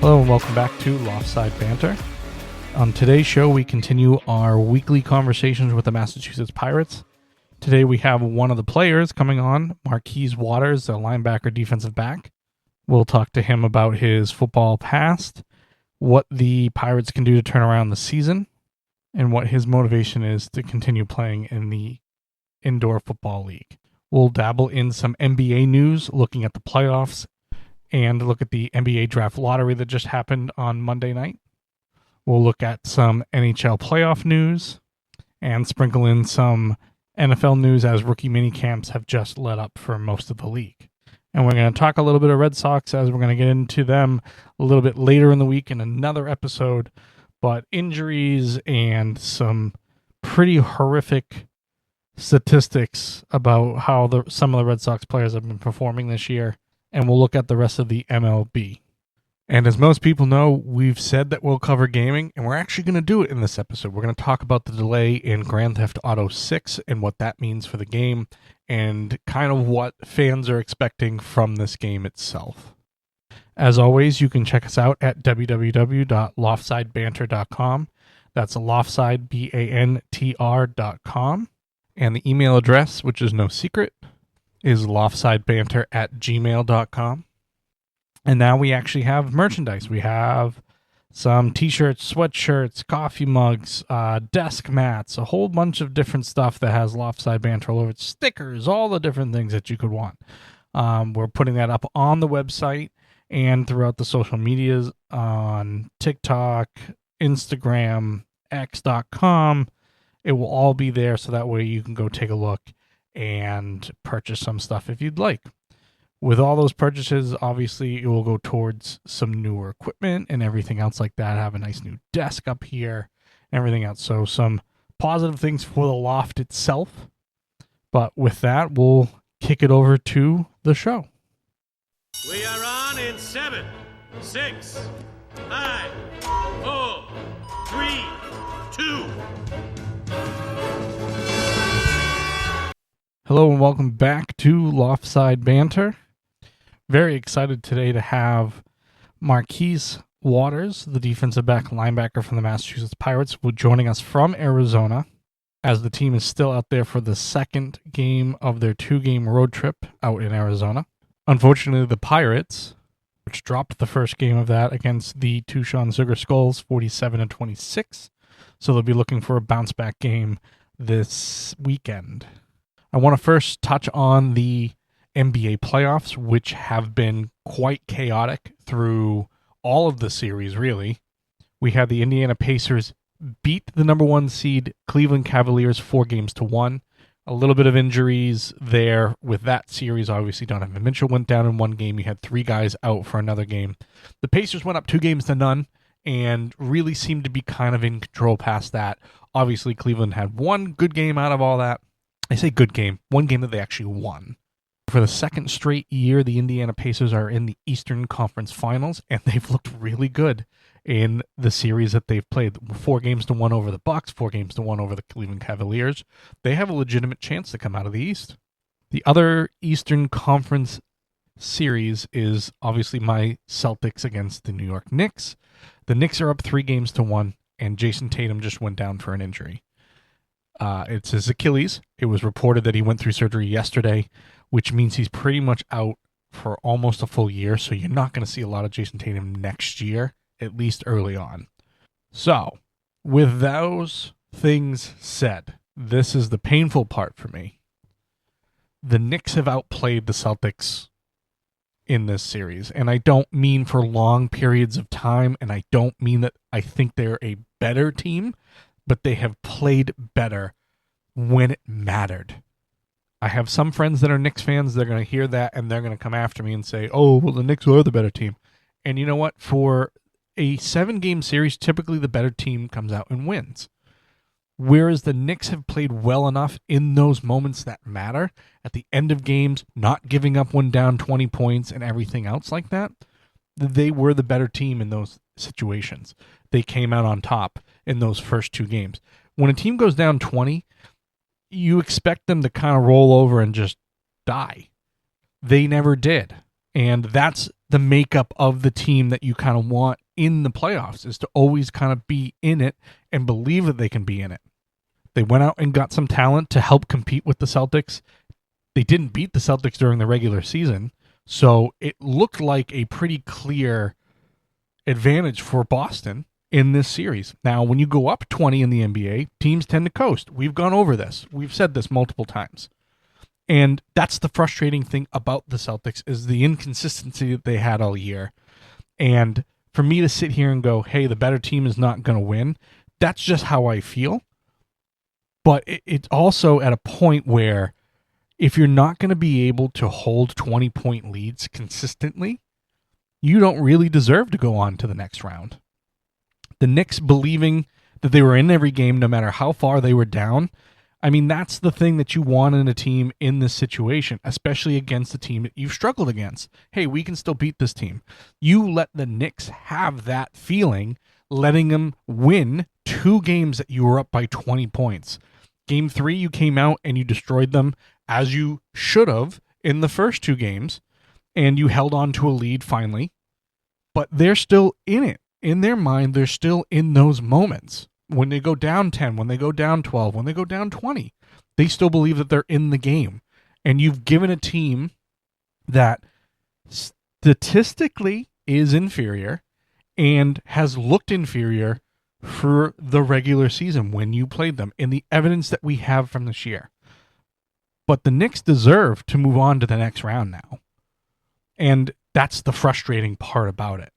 Hello and welcome back to Loftside Bantr. On today's show, we continue our weekly conversations with the Massachusetts Pirates. Today we have one of the players coming on, Marquis Waters, a linebacker defensive back. We'll talk to him about his football past, what the Pirates can do to turn around the season, and what his motivation is to continue playing in the indoor football league. We'll dabble in some NBA news, looking at the playoffs, and look at the NBA draft lottery that just happened on Monday night. We'll look at some NHL playoff news and sprinkle in some NFL news as rookie minicamps have just let up for most of the league. And we're going to talk a little bit of Red Sox as we're going to get into them a little bit later in the week in another episode. But injuries and some pretty horrific statistics about how some of the Red Sox players have been performing this year. And we'll look at the rest of the MLB. And as most people know, we've said that we'll cover gaming, and we're actually going to do it in this episode. We're going to talk about the delay in Grand Theft Auto 6 and what that means for the game, and kind of what fans are expecting from this game itself. As always, you can check us out at www.loftsidebanter.com. That's Loftside, Bantr.com. And the email address, which is no secret, is loftsidebanter@gmail.com. And now we actually have merchandise. We have some t-shirts, sweatshirts, coffee mugs, desk mats, a whole bunch of different stuff that has Loftside Bantr all over it, stickers, all the different things that you could want. We're putting that up on the website and throughout the social medias on TikTok, Instagram, X.com. It will all be there, so that way you can go take a look and purchase some stuff if you'd like. With all those purchases, obviously, it will go towards some newer equipment and everything else like that. Have a nice new desk up here and everything else. So some positive things for the loft itself. But with that, we'll kick it over to the show. We are on in 7, 6, 5, 4, 3, 2. Hello and welcome back to Loftside Bantr. Very excited today to have Marquis Waters, the defensive back linebacker from the Massachusetts Pirates, joining us from Arizona as the team is still out there for the second game of their 2-game road trip out in Arizona. Unfortunately, the Pirates, which dropped the first game of that against the Tucson Sugar Skulls 47-26, so they'll be looking for a bounce-back game this weekend. I want to first touch on the NBA playoffs, which have been quite chaotic through all of the series, really. We had the Indiana Pacers beat the number 1 seed Cleveland Cavaliers 4-1. A little bit of injuries there with that series. Obviously, Donovan Mitchell went down in one game. You had 3 guys out for another game. The Pacers went up 2-0 and really seemed to be kind of in control past that. Obviously, Cleveland had one good game out of all that. I say good game, one game that they actually won. For the second straight year, the Indiana Pacers are in the Eastern Conference Finals, and they've looked really good in the series that they've played. 4-1 over the Bucks, 4-1 over the Cleveland Cavaliers. They have a legitimate chance to come out of the East. The other Eastern Conference series is obviously my Celtics against the New York Knicks. The Knicks are up 3-1, and Jason Tatum just went down for an injury. It's his Achilles. It was reported that he went through surgery yesterday, which means he's pretty much out for almost a full year, so you're not going to see a lot of Jason Tatum next year, at least early on. So, with those things said, this is the painful part for me. The Knicks have outplayed the Celtics in this series, and I don't mean for long periods of time, and I don't mean that I think they're a better team, but they have played better when it mattered. I have some friends that are Knicks fans. They're going to hear that, and they're going to come after me and say, oh, well, the Knicks are the better team. And you know what? For a 7-game series, typically the better team comes out and wins. Whereas the Knicks have played well enough in those moments that matter, at the end of games, not giving up one down 20 points and everything else like that, they were the better team in those situations. They came out on top in those first 2 games. When a team goes down 20, you expect them to kind of roll over and just die. They never did. And that's the makeup of the team that you kind of want in the playoffs, is to always kind of be in it and believe that they can be in it. They went out and got some talent to help compete with the Celtics. They didn't beat the Celtics during the regular season, so it looked like a pretty clear advantage for Boston in this series. Now, when you go up 20 in the NBA, teams tend to coast. We've gone over this. We've said this multiple times. And that's the frustrating thing about the Celtics, is the inconsistency that they had all year. And for me to sit here and go, hey, the better team is not going to win, that's just how I feel. But it's also at a point where if you're not going to be able to hold 20-point leads consistently, you don't really deserve to go on to the next round. The Knicks believing that they were in every game no matter how far they were down, I mean, that's the thing that you want in a team in this situation, especially against a team that you've struggled against. Hey, we can still beat this team. You let the Knicks have that feeling, letting them win 2 games that you were up by 20 points. Game 3, you came out and you destroyed them, as you should have in the first 2 games, and you held on to a lead finally. But they're still in it. In their mind, they're still in those moments. When they go down 10, when they go down 12, when they go down 20, they still believe that they're in the game. And you've given a team that statistically is inferior and has looked inferior for the regular season when you played them, in the evidence that we have from this year. But the Knicks deserve to move on to the next round now. And that's the frustrating part about it.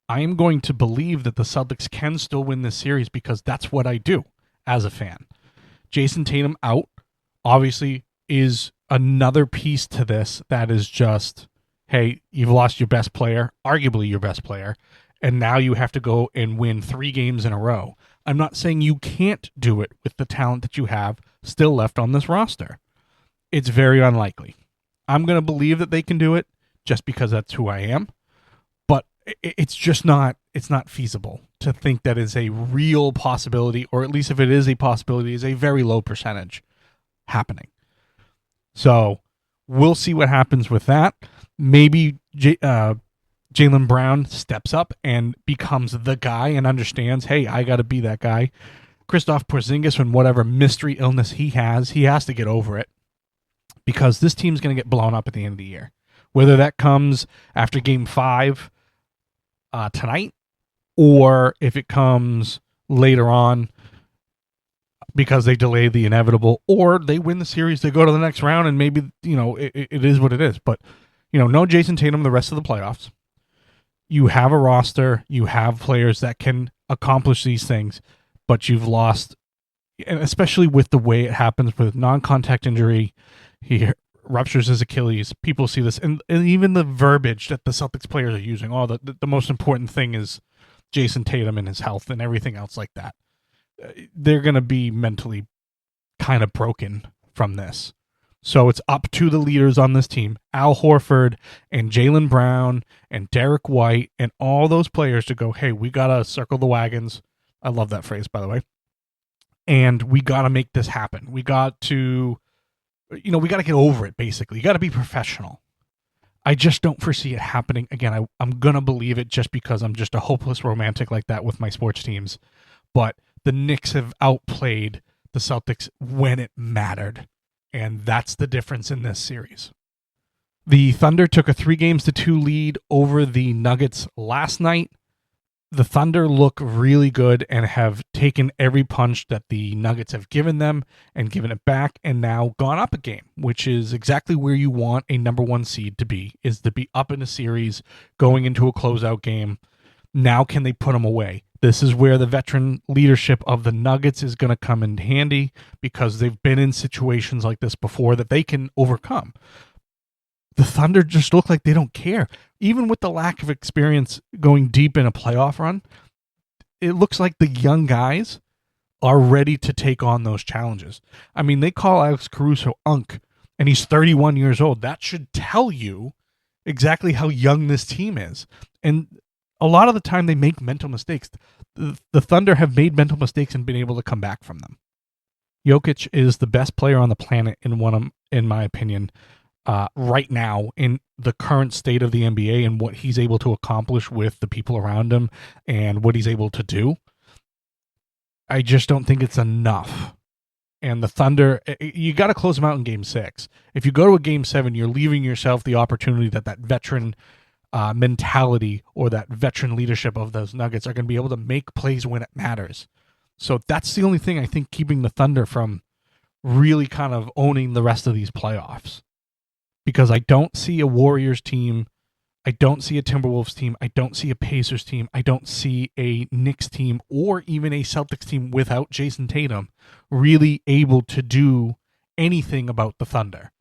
I am going to believe that the Celtics can still win this series because that's what I do as a fan. Jason Tatum out, obviously, is another piece to this that is just, hey, you've lost your best player, arguably your best player, and now you have to go and win 3 games in a row. I'm not saying you can't do it with the talent that you have still left on this roster. It's very unlikely. I'm going to believe that they can do it just because that's who I am. But it's just not, it's not feasible to think that is a real possibility, or at least if it is a possibility, is a very low percentage happening. So we'll see what happens with that. Maybe Jaylen Brown steps up and becomes the guy and understands, hey, I got to be that guy. Kristaps Porzingis, and whatever mystery illness he has to get over it, because this team's going to get blown up at the end of the year. Whether that comes after Game 5 tonight, or if it comes later on because they delay the inevitable, or they win the series, they go to the next round, and maybe, it is what it is. But, no Jason Tatum the rest of the playoffs. You have a roster, you have players that can accomplish these things, but you've lost, and especially with the way it happens with non-contact injury. He ruptures his Achilles. People see this, and even the verbiage that the Celtics players are using. Oh, the most important thing is Jason Tatum and his health, and everything else like that. They're going to be mentally kind of broken from this. So it's up to the leaders on this team, Al Horford and Jaylen Brown and Derek White and all those players, to go, hey, we got to circle the wagons. I love that phrase, by the way. And we got to make this happen. We got to, we got to get over it, basically. You got to be professional. I just don't foresee it happening. Again, I'm going to believe it just because I'm just a hopeless romantic like that with my sports teams. But the Knicks have outplayed the Celtics when it mattered. And that's the difference in this series. The Thunder took a 3-2 lead over the Nuggets last night. The Thunder look really good and have taken every punch that the Nuggets have given them and given it back, and now gone up a game, which is exactly where you want a number 1 seed to be, is to be up in a series going into a closeout game. Now can they put them away? This is where the veteran leadership of the Nuggets is going to come in handy, because they've been in situations like this before that they can overcome. The Thunder just look like they don't care. Even with the lack of experience going deep in a playoff run, it looks like the young guys are ready to take on those challenges. I mean, they call Alex Caruso Unk, and he's 31 years old. That should tell you exactly how young this team is. And a lot of the time they make mental mistakes. The Thunder have made mental mistakes and been able to come back from them. Jokic is the best player on the planet in my opinion. right now in the current state of the NBA and what he's able to accomplish with the people around him and what he's able to do. I just don't think it's enough. And the Thunder, you got to close them out in Game 6. If you go to a Game 7, you're leaving yourself the opportunity that veteran mentality or that veteran leadership of those Nuggets are going to be able to make plays when it matters. So that's the only thing I think keeping the Thunder from really kind of owning the rest of these playoffs. Because I don't see a Warriors team, I don't see a Timberwolves team, I don't see a Pacers team, I don't see a Knicks team or even a Celtics team without Jason Tatum really able to do anything about the Thunder.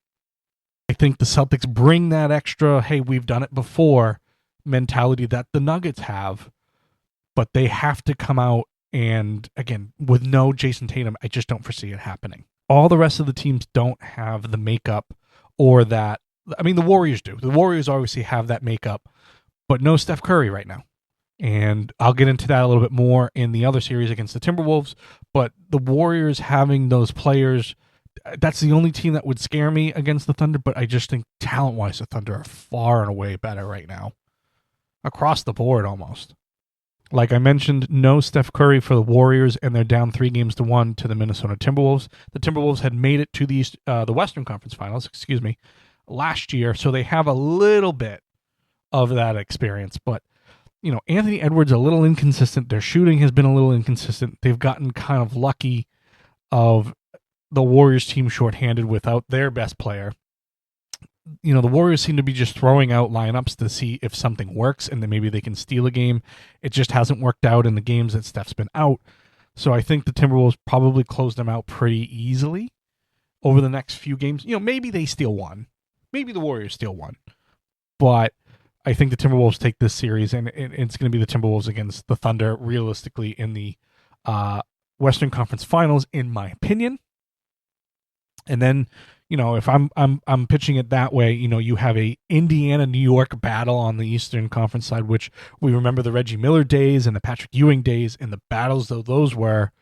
I think the Celtics bring that extra, hey, we've done it before mentality that the Nuggets have, but they have to come out and, again, with no Jason Tatum, I just don't foresee it happening. All the rest of the teams don't have the makeup or that, I mean, the Warriors do. The Warriors obviously have that makeup, but no Steph Curry right now. And I'll get into that a little bit more in the other series against the Timberwolves, but the Warriors having those players, that's the only team that would scare me against the Thunder, but I just think talent-wise, the Thunder are far and away better right now. Across the board, almost. Like I mentioned, no Steph Curry for the Warriors, and they're down 3-1 to the Minnesota Timberwolves. The Timberwolves had made it to the Western Conference Finals, last year, so they have a little bit of that experience. But, Anthony Edwards a little inconsistent. Their shooting has been a little inconsistent. They've gotten kind of lucky of the Warriors team shorthanded without their best player. The Warriors seem to be just throwing out lineups to see if something works and then maybe they can steal a game. It just hasn't worked out in the games that Steph's been out. So I think the Timberwolves probably closed them out pretty easily over the next few games. Maybe they steal one. Maybe the Warriors steal one. But I think the Timberwolves take this series, and it's going to be the Timberwolves against the Thunder realistically in the Western Conference Finals, in my opinion. And then, if I'm pitching it that way, you have a Indiana-New York battle on the Eastern Conference side, which we remember the Reggie Miller days and the Patrick Ewing days and the battles though those were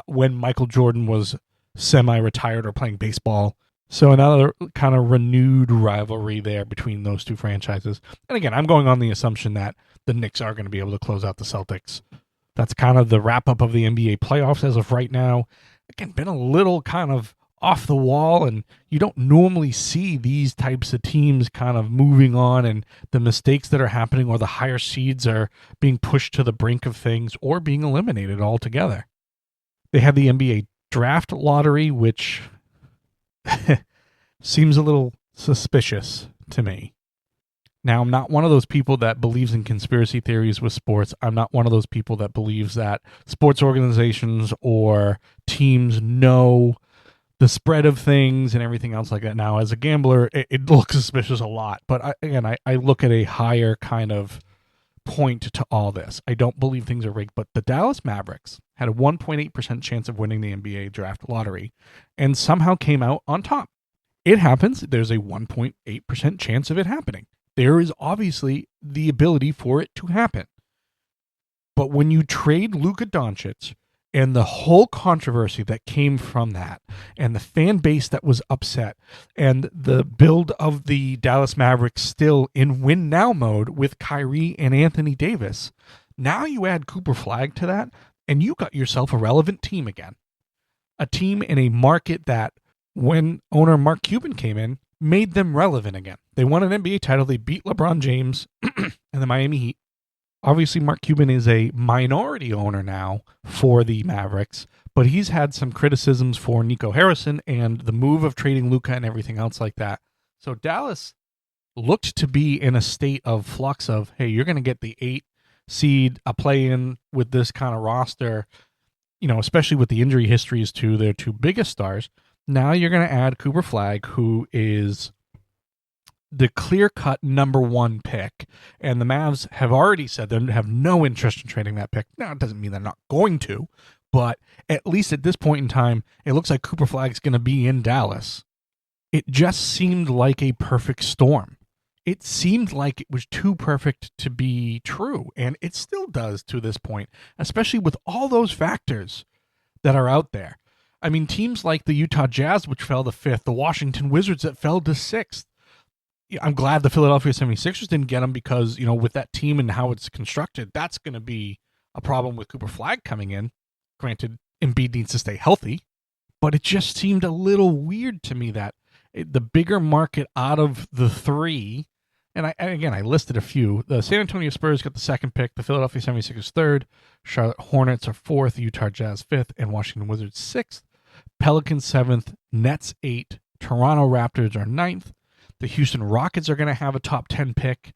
when Michael Jordan was semi-retired or playing baseball. So another kind of renewed rivalry there between those two franchises. And again, I'm going on the assumption that the Knicks are going to be able to close out the Celtics. That's kind of the wrap-up of the NBA playoffs as of right now. Again, been a little kind of off the wall, and you don't normally see these types of teams kind of moving on and the mistakes that are happening or the higher seeds are being pushed to the brink of things or being eliminated altogether. They have the NBA draft lottery, which seems a little suspicious to me. Now, I'm not one of those people that believes in conspiracy theories with sports. I'm not one of those people that believes that sports organizations or teams know the spread of things and everything else like that. Now, as a gambler, it looks suspicious a lot. But I look at a higher kind of point to all this. I don't believe things are rigged, but the Dallas Mavericks had a 1.8% chance of winning the NBA draft lottery and somehow came out on top. It happens. There's a 1.8% chance of it happening. There is obviously the ability for it to happen. But when you trade Luka Doncic, and the whole controversy that came from that, and the fan base that was upset, and the build of the Dallas Mavericks still in win now mode with Kyrie and Anthony Davis, now you add Cooper Flagg to that, and you got yourself a relevant team again. A team in a market that, when owner Mark Cuban came in, made them relevant again. They won an NBA title. They beat LeBron James and the Miami Heat. Obviously, Mark Cuban is a minority owner now for the Mavericks, but he's had some criticisms for Nico Harrison and the move of trading Luka and everything else like that. So Dallas looked to be in a state of flux of, hey, you're going to get the 8 seed, a play-in with this kind of roster, especially with the injury histories to their two biggest stars. Now you're going to add Cooper Flagg, who is the clear-cut number 1 pick, and the Mavs have already said they have no interest in trading that pick. Now, it doesn't mean they're not going to, but at least at this point in time, it looks like Cooper Flagg's going to be in Dallas. It just seemed like a perfect storm. It seemed like it was too perfect to be true, and it still does to this point, especially with all those factors that are out there. I mean, teams like the Utah Jazz, which fell to 5th, the Washington Wizards that fell to 6th. I'm glad the Philadelphia 76ers didn't get them because, with that team and how it's constructed, that's going to be a problem with Cooper Flagg coming in. Granted, Embiid needs to stay healthy, but it just seemed a little weird to me that the bigger market out of the three, and I listed a few. The San Antonio Spurs got the 2nd pick, the Philadelphia 76ers 3rd, Charlotte Hornets are 4th, Utah Jazz 5th, and Washington Wizards 6th. Pelicans 7th, Nets 8th, Toronto Raptors are 9th. The Houston Rockets are going to have a top 10 pick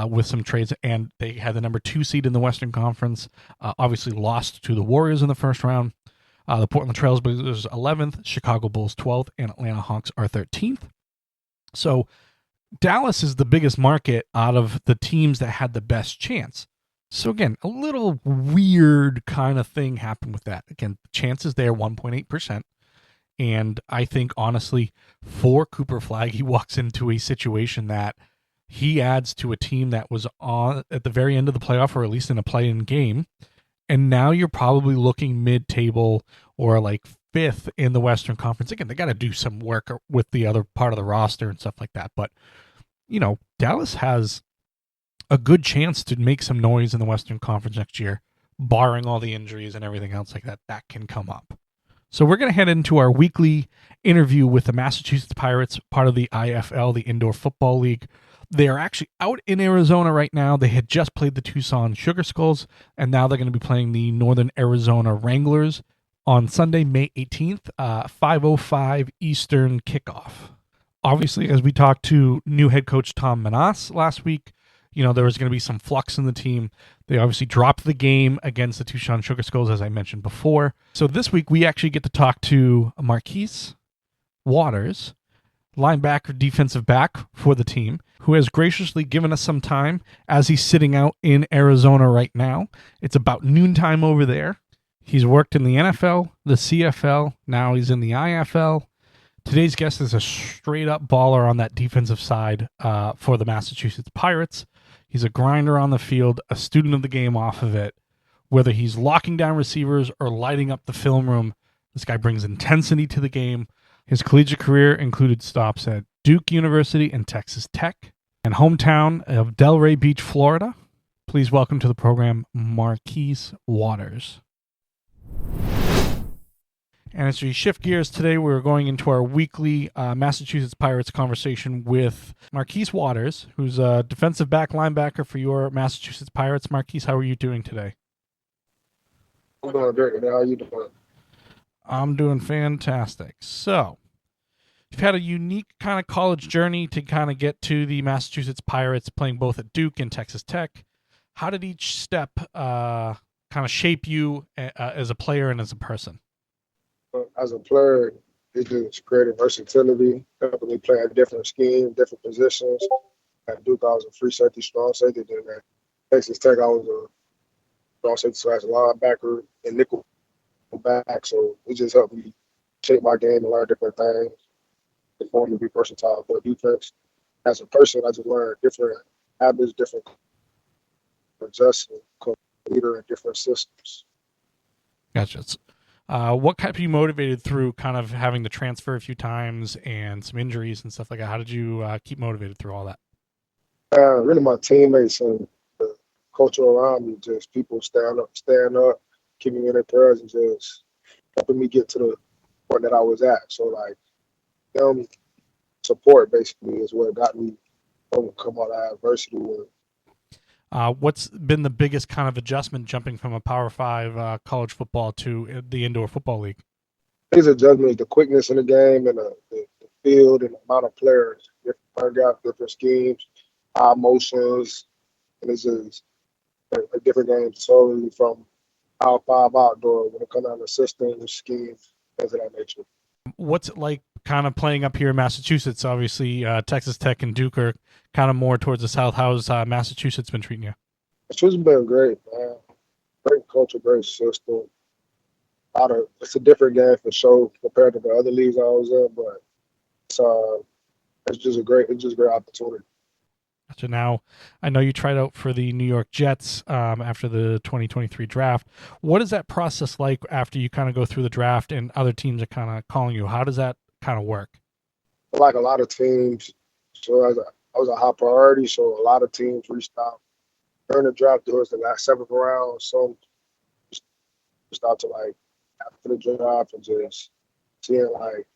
with some trades, and they had the number 2 seed in the Western Conference, obviously lost to the Warriors in the first round. The Portland Trailblazers 11th, Chicago Bulls 12th, and Atlanta Hawks are 13th. So Dallas is the biggest market out of the teams that had the best chance. So again, a little weird kind of thing happened with that. Again, the chance is there, 1.8%. And I think, honestly, for Cooper Flagg, he walks into a situation that he adds to a team that was on at the very end of the playoff, or at least in a play-in game. And now you're probably looking mid-table or like 5th in the Western Conference. Again, they got to do some work with the other part of the roster and stuff like that. But, Dallas has a good chance to make some noise in the Western Conference next year, barring all the injuries and everything else like that can come up. So we're going to head into our weekly interview with the Massachusetts Pirates, part of the IFL, the Indoor Football League. They are actually out in Arizona right now. They had just played the Tucson Sugar Skulls, and now they're going to be playing the Northern Arizona Wranglers on Sunday, May 18th, 5:05 Eastern kickoff. Obviously, as we talked to new head coach Tom Menas last week, there was going to be some flux in the team. They obviously dropped the game against the Tucson Sugar Skulls, as I mentioned before. So this week, we actually get to talk to Marquis Waters, linebacker, defensive back for the team, who has graciously given us some time as he's sitting out in Arizona right now. It's about noontime over there. He's worked in the NFL, the CFL, now he's in the IFL. Today's guest is a straight-up baller on that defensive side for the Massachusetts Pirates. He's a grinder on the field, a student of the game off of it. Whether he's locking down receivers or lighting up the film room, this guy brings intensity to the game. His collegiate career included stops at Duke University and Texas Tech, and hometown of Delray Beach, Florida. Please welcome to the program, Marquis Waters. And as we shift gears today, we're going into our weekly Massachusetts Pirates conversation with Marquis Waters, who's a defensive back linebacker for your Massachusetts Pirates. Marquis, how are you doing today? I'm doing great. How are you doing? I'm doing fantastic. So, you've had a unique kind of college journey to kind of get to the Massachusetts Pirates, playing both at Duke and Texas Tech. How did each step kind of shape you as a player and as a person? As a player, it just created versatility, helping me play a different scheme, different positions. At Duke, I was a free safety, strong safety. Then at Texas Tech, I was a strong safety slash linebacker and nickel back. So it just helped me shape my game and learn different things. It formed me to be versatile for defense. As a person, I just learned different habits, different adjustment, leader in different systems. Gotcha. What kept you motivated through kind of having to transfer a few times and some injuries and stuff like that? How did you keep motivated through all that? Really my teammates and the culture around me, just people stand up, keeping me in their prayers and just helping me get to the point that I was at. So like them support basically is what got me to come out of adversity with. What's been the biggest kind of adjustment jumping from a Power 5 college football to the Indoor Football League? Biggest adjustment is the quickness in the game and the field and the amount of players, different guys, different schemes, high motions, and it's just a different game totally from Power 5 outdoor when it comes down to systems, schemes, things of that nature. What's it like kind of playing up here in Massachusetts? Obviously, Texas Tech and Duke are kind of more towards the south. How's Massachusetts been treating you? It's been great, man. Great culture, great system. It's a different game for sure compared to the other leagues I was in, but it's just great opportunity. So now, I know you tried out for the New York Jets after the 2023 draft. What is that process like after you kind of go through the draft and other teams are kind of calling you? How does that kind of work? Like a lot of teams, so I was a high priority, so a lot of teams reached out during the draft towards the last seventh round. Some reached out to like after the draft and just seeing like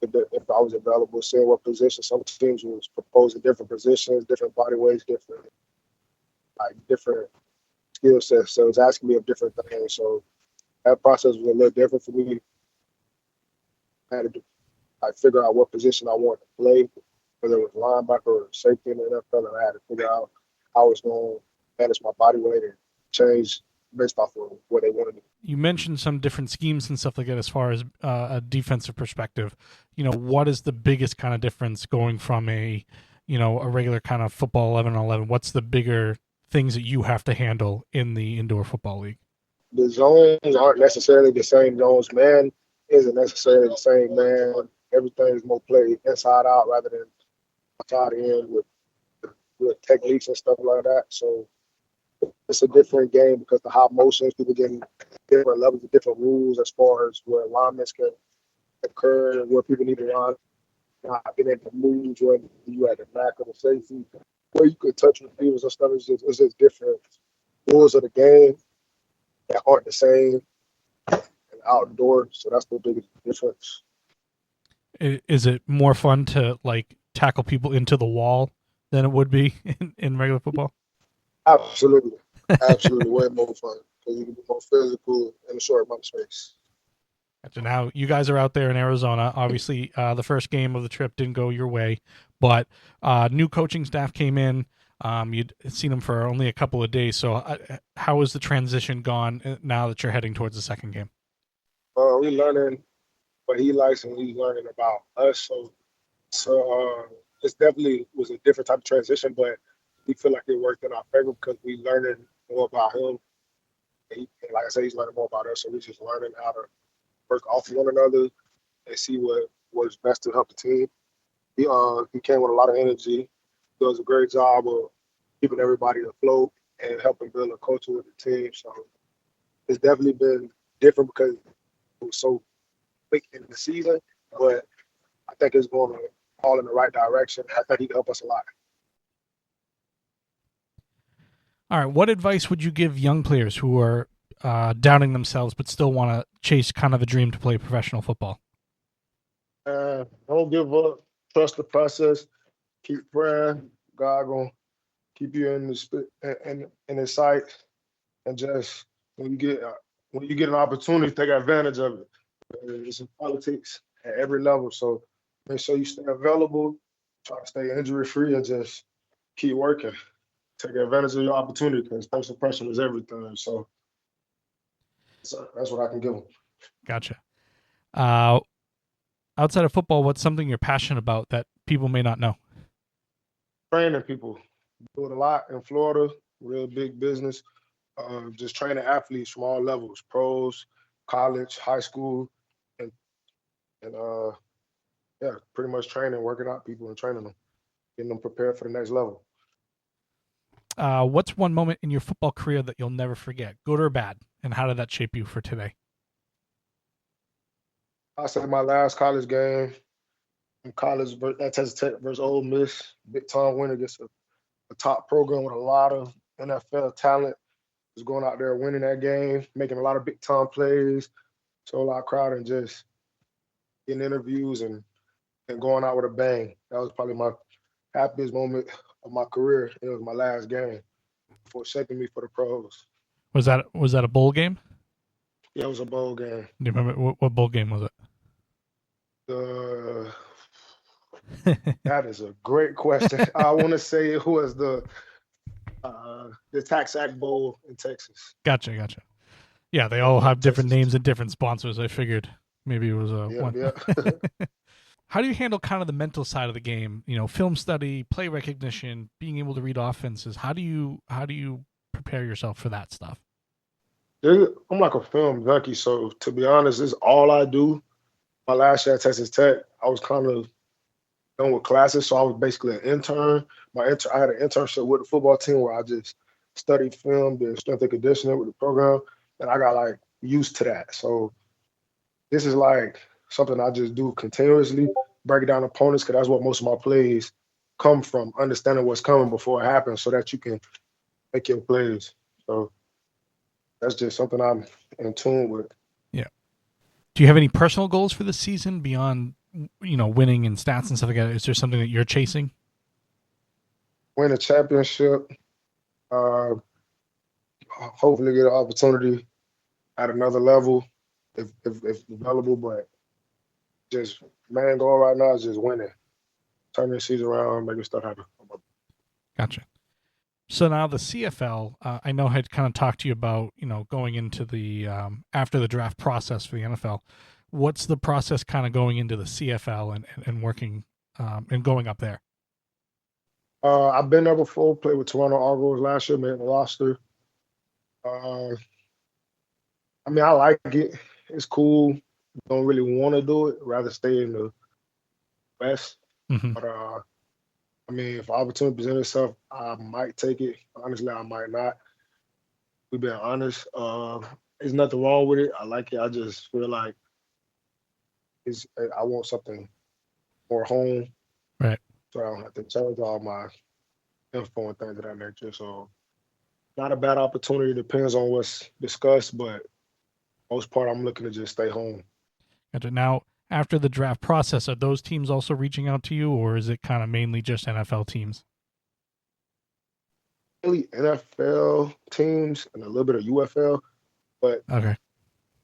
if I was available, seeing what position. Some teams was proposing different positions, different body weights, different skill sets. So it was asking me of different things. So that process was a little different for me. I had to figure out what position I wanted to play, whether it was linebacker or safety in the NFL, and I had to figure out how I was going to manage my body weight and change based off of what they wanted. You mentioned some different schemes and stuff like that as far as a defensive perspective. What is the biggest kind of difference going from a regular kind of football 11 on 11? What's the bigger things that you have to handle in the indoor football league? The zones aren't necessarily the same zones. Man isn't necessarily the same man. Everything is more played inside out rather than outside in with techniques and stuff like that. So it's a different game because the high motions, people getting different levels of different rules as far as where alignments can occur and where people need to run. Being able to move when you at the back of the safety, where you could touch receivers and stuff. It's just different rules of the game that aren't the same and outdoors. So that's the biggest difference. Is it more fun to like tackle people into the wall than it would be in regular football? Absolutely. Absolutely. Way more fun because you can be more physical in a short amount of space. Gotcha. Now, you guys are out there in Arizona. Obviously, the first game of the trip didn't go your way, but new coaching staff came in. You'd seen them for only a couple of days. So how has the transition gone now that you're heading towards the second game? We're learning what he likes and he's learning about us. So it's definitely was a different type of transition, but we feel like it worked in our favor because we learning more about him. And like I said, he's learning more about us. So we're just learning how to work off one another and see what was best to help the team. He came with a lot of energy, does a great job of keeping everybody afloat and helping build a culture with the team. So it's definitely been different because it was so quick in the season, but I think it's going all in the right direction. I think he can help us a lot. All right. What advice would you give young players who are doubting themselves but still want to chase kind of a dream to play professional football? Don't give up. Trust the process. Keep praying. God gonna keep you in His sight, and just when you get an opportunity, take advantage of it. It's in politics at every level, so make sure you stay available. Try to stay injury free, and just keep working. Take advantage of your opportunity because first impression is everything. So that's what I can give them. Gotcha. Outside of football, what's something you're passionate about that people may not know? Training people. Do it a lot in Florida, real big business. Just training athletes from all levels, pros, college, high school, and pretty much training, working out people and training them, getting them prepared for the next level. What's one moment in your football career that you'll never forget, good or bad, and how did that shape you for today? I said my last college game in college at Texas Tech versus Ole Miss, big time win against a top program with a lot of NFL talent. Was going out there winning that game, making a lot of big time plays, sold out crowd, and just getting interviews and going out with a bang. That was probably my happiest moment of my career. It was my last game before shaping me for the pros. Was that a bowl game? Yeah, it was a bowl game. Do you remember what bowl game was it? That is a great question. I want to say it was the Tax Bowl in Texas. Gotcha. Yeah, they all have different names and different sponsors. I figured maybe it was one. Yeah. How do you handle kind of the mental side of the game? Film study, play recognition, being able to read offenses. How do you prepare yourself for that stuff? I'm like a film junkie, so to be honest, this is all I do. My last year at Texas Tech, I was kind of done with classes. So I was basically an intern. I had an internship with the football team where I just studied film, did strength and conditioning with the program, and I got like used to that. So this is like something I just do continuously, breaking down opponents, because that's what most of my plays come from, understanding what's coming before it happens so that you can make your plays. So that's just something I'm in tune with. Yeah. Do you have any personal goals for the season beyond, winning and stats and stuff like that? Is there something that you're chasing? Win a championship, uh, hopefully get an opportunity at another level if available. But just main goal right now is just winning, turning the season around, making stuff happen. Gotcha. So now the CFL, I know I had kind of talked to you about, going into the after the draft process for the NFL. What's the process kind of going into the CFL and working and going up there? I've been there before, played with Toronto Argos last year, made the roster. Uh, I mean, I like it. It's cool. Don't really want to do it. Rather stay in the West. Mm-hmm. But I mean, if opportunity presents itself, I might take it. Honestly, I might not. We being honest. There's nothing wrong with it. I like it. I just feel like I want something more home. Right. So I don't have to change all my info and things of that nature. So not a bad opportunity. Depends on what's discussed, but most part I'm looking to just stay home. Gotcha. Now, after the draft process, are those teams also reaching out to you, or is it kind of mainly just NFL teams? Really NFL teams and a little bit of UFL, but Okay.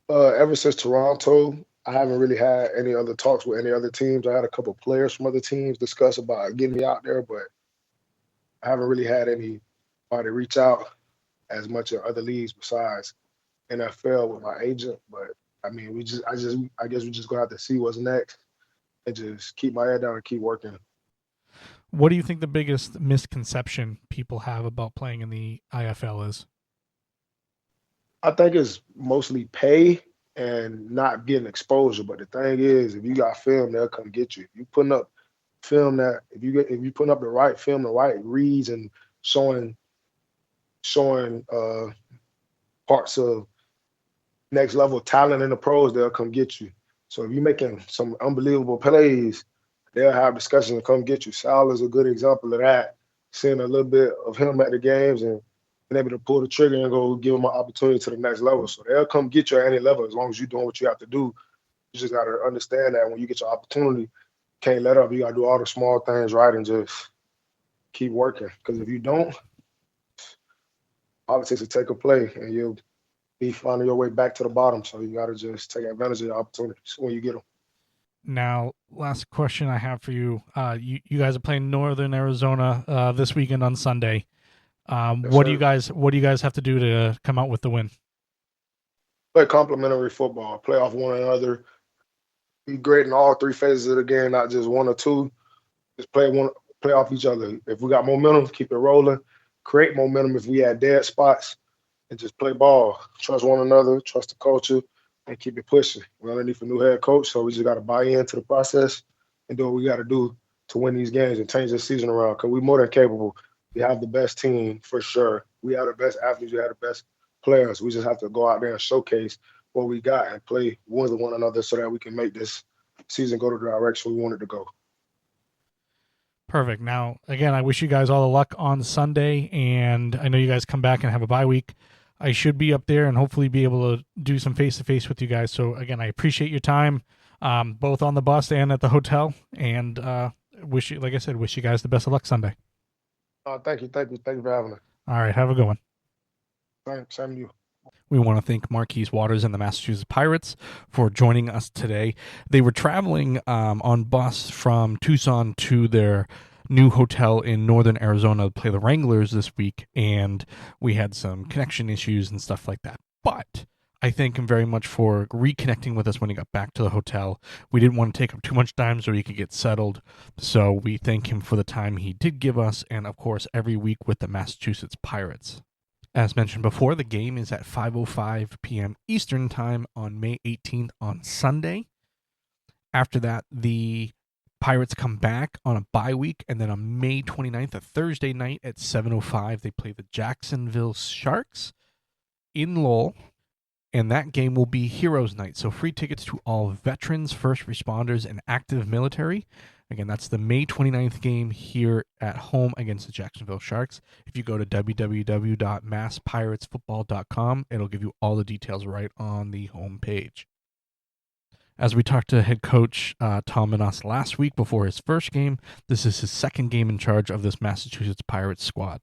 ever since Toronto, I haven't really had any other talks with any other teams. I had a couple of players from other teams discuss about getting me out there, but I haven't really had anybody reach out as much as other leagues besides NFL with my agent. But I mean, I guess we just gonna have to see what's next and just keep my head down and keep working. What do you think the biggest misconception people have about playing in the IFL is? I think it's mostly pay and not getting exposure. But the thing is, if you got film, they'll come get you. If you putting up film if you putting up the right film, the right reads, and showing parts of next level talent in the pros, they'll come get you. So if you're making some unbelievable plays, they'll have discussions and come get you. Sal is a good example of that. Seeing a little bit of him at the games and being able to pull the trigger and go give him an opportunity to the next level. So they'll come get you at any level as long as you're doing what you have to do. You just got to understand that when you get your opportunity, you can't let up. You got to do all the small things right and just keep working. Because if you don't, politics will take a play and you'll be finding your way back to the bottom. So you got to just take advantage of the opportunities when you get them. Now, last question I have for you. You guys are playing Northern Arizona this weekend on Sunday. What do you guys have to do to come out with the win? Play complementary football, play off one another, be great in all three phases of the game, not just one or two. Just play off each other. If we got momentum, keep it rolling. Create momentum if we had dead spots, and just play ball. Trust one another, trust the culture, and keep it pushing. We're underneath a new head coach, so we just got to buy into the process and do what we got to do to win these games and change the season around. Because we're more than capable. We have the best team for sure. We have the best athletes. We have the best players. We just have to go out there and showcase what we got and play with one another so that we can make this season go the direction we want it to go. Perfect. Now, again, I wish you guys all the luck on Sunday, and I know you guys come back and have a bye week. I should be up there and hopefully be able to do some face-to-face with you guys. So, again, I appreciate your time, both on the bus and at the hotel, and wish you guys the best of luck Sunday. Thank you for having us. All right, have a good one. Thanks, same to you. We want to thank Marquis Waters and the Massachusetts Pirates for joining us today. They were traveling on bus from Tucson to their new hotel in Northern Arizona to play the Wranglers this week, and we had some connection issues and stuff like that. But I thank him very much for reconnecting with us when he got back to the hotel. We didn't want to take up too much time so he could get settled, so we thank him for the time he did give us, and of course every week with the Massachusetts Pirates. As mentioned before, the game is at 5:05 p.m. Eastern Time on May 18th on Sunday. After that, the Pirates come back on a bye week, and then on May 29th, a Thursday night at 7:05, they play the Jacksonville Sharks in Lowell, and that game will be Heroes Night. So free tickets to all veterans, first responders, and active military. Again, that's the May 29th game here at home against the Jacksonville Sharks. If you go to www.masspiratesfootball.com, it'll give you all the details right on the home page. As we talked to head coach Tom Menas last week before his first game, this is his second game in charge of this Massachusetts Pirates squad.